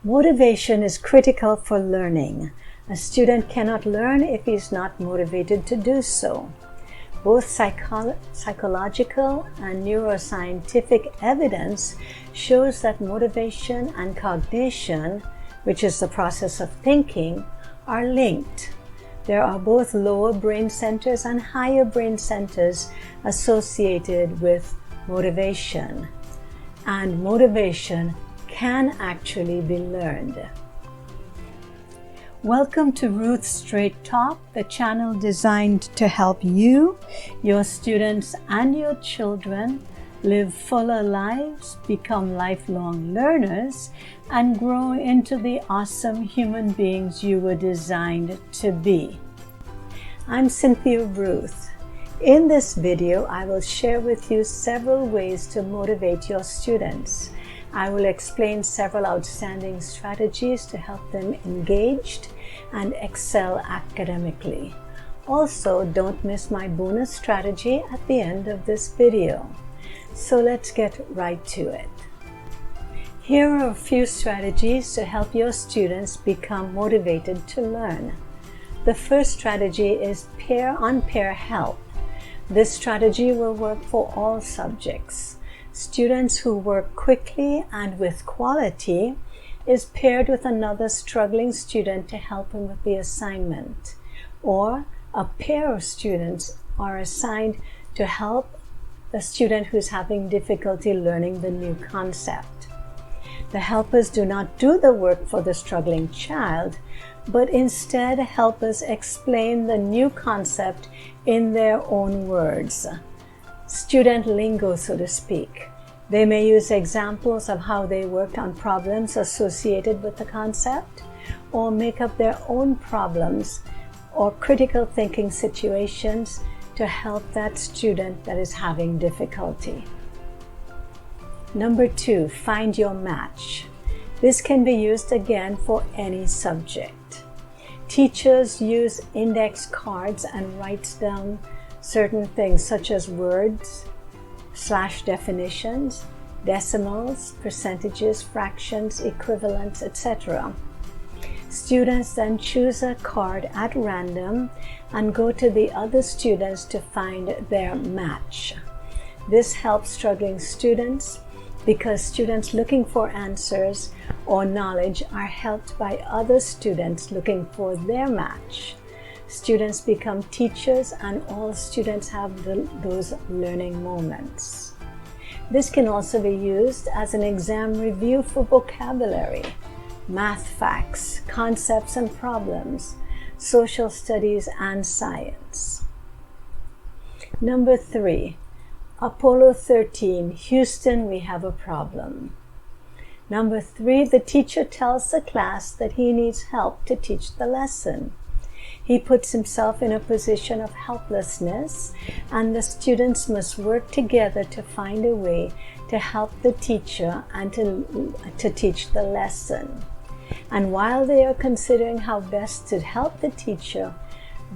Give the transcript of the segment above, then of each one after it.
Motivation is critical for learning. A student cannot learn if he is not motivated to do so. Both psychological and neuroscientific evidence shows that motivation and cognition, which is the process of thinking, are linked. There are both lower brain centers and higher brain centers associated with motivation, and motivation can actually be learned. Welcome to Ruthsstraighttalk, the channel designed to help you, your students, and your children live fuller lives, become lifelong learners, and grow into the awesome human beings you were designed to be. I'm Cynthia Ruth. In this video, I will share with you several ways to motivate your students. I will explain several outstanding strategies to help them engaged and excel academically. Also, don't miss my bonus strategy at the end of this video. So let's get right to it. Here are a few strategies to help your students become motivated to learn. The first strategy is pair-on-pair help. This strategy will work for all subjects. Students who work quickly and with quality is paired with another struggling student to help him with the assignment. Or a pair of students are assigned to help a student who's having difficulty learning the new concept. The helpers do not do the work for the struggling child, but instead help us explain the new concept in their own words. Student lingo, so to speak. They may use examples of how they worked on problems associated with the concept, or make up their own problems or critical thinking situations to help that student that is having difficulty. Number 2, find your match. This can be used again for any subject. Teachers use index cards and write down certain things such as words, slash definitions, decimals, percentages, fractions, equivalents, etc. Students then choose a card at random and go to the other students to find their match. This helps struggling students because students looking for answers or knowledge are helped by other students looking for their match. Students become teachers and all students have those learning moments. This can also be used as an exam review for vocabulary, math facts, concepts and problems, social studies and science. Number 3, Apollo 13, Houston, we have a problem. Number 3, the teacher tells the class that he needs help to teach the lesson. He puts himself in a position of helplessness, and the students must work together to find a way to help the teacher and to teach the lesson. And while they are considering how best to help the teacher,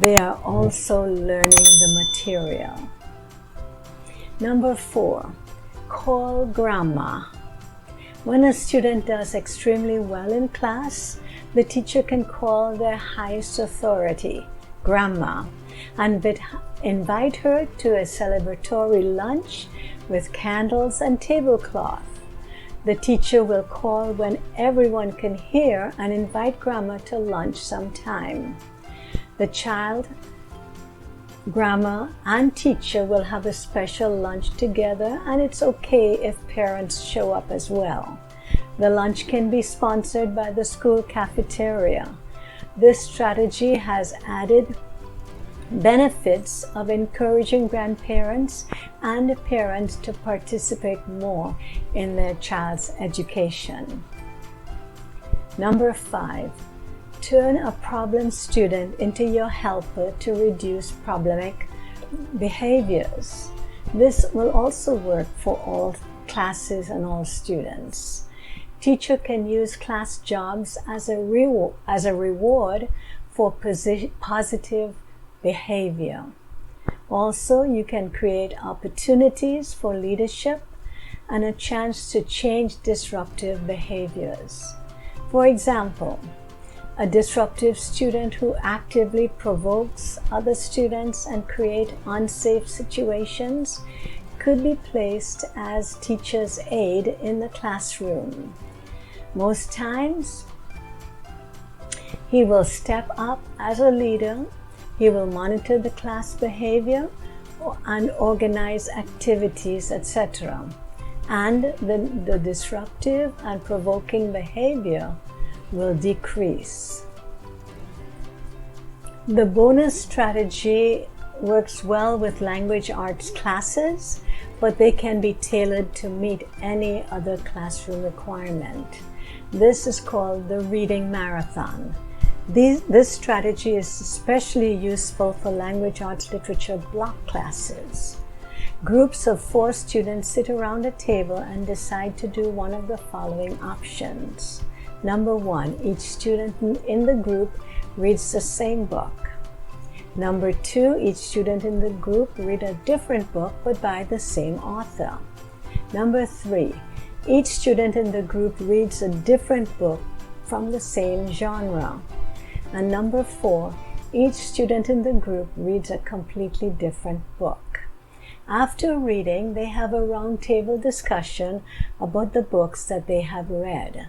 they are also learning the material. Number 4, call grandma. When a student does extremely well in class, the teacher can call their highest authority, grandma, and invite her to a celebratory lunch with candles and tablecloth. The teacher will call when everyone can hear and invite grandma to lunch sometime. The child, grandma, and teacher will have a special lunch together, and it's okay if parents show up as well. The lunch can be sponsored by the school cafeteria. This strategy has added benefits of encouraging grandparents and parents to participate more in their child's education. Number 5, turn a problem student into your helper to reduce problematic behaviors. This will also work for all classes and all students. Teacher can use class jobs as a reward for positive behavior. Also, you can create opportunities for leadership and a chance to change disruptive behaviors. For example, a disruptive student who actively provokes other students and creates unsafe situations could be placed as teacher's aide in the classroom. Most times, he will step up as a leader. He will monitor the class behavior and organize activities, etc. And the disruptive and provoking behavior will decrease. The bonus strategy works well with language arts classes, but they can be tailored to meet any other classroom requirement. This is called the reading marathon. This strategy is especially useful for language arts literature block classes. Groups of 4 students sit around a table and decide to do one of the following options. Number 1, each student in the group reads the same book. Number 2, each student in the group reads a different book but by the same author. Number 3, each student in the group reads a different book from the same genre. And number 4, each student in the group reads a completely different book. After reading, they have a roundtable discussion about the books that they have read.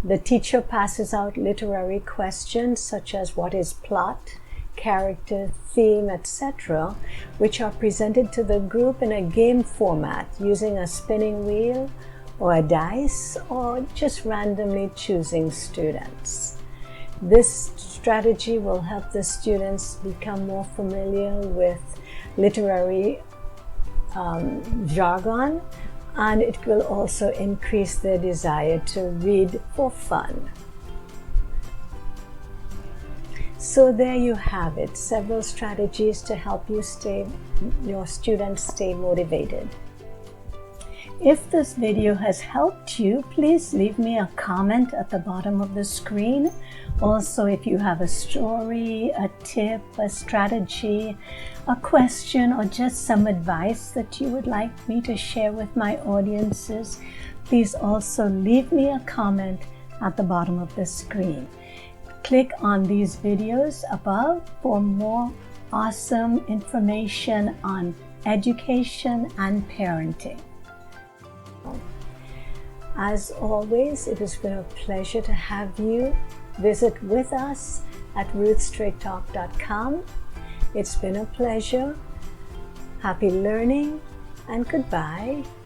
The teacher passes out literary questions such as what is plot, character, theme, etc., which are presented to the group in a game format using a spinning wheel or a dice, or just randomly choosing students. This strategy will help the students become more familiar with literary jargon, and it will also increase their desire to read for fun. So there you have it, several strategies to help your students stay motivated. If this video has helped you, please leave me a comment at the bottom of the screen. Also, if you have a story, a tip, a strategy, a question, or just some advice that you would like me to share with my audiences, please also leave me a comment at the bottom of the screen. Click on these videos above for more awesome information on education and parenting. As always, it has been a pleasure to have you visit with us at Ruthsstraighttalk.com. It's been a pleasure. Happy learning and goodbye.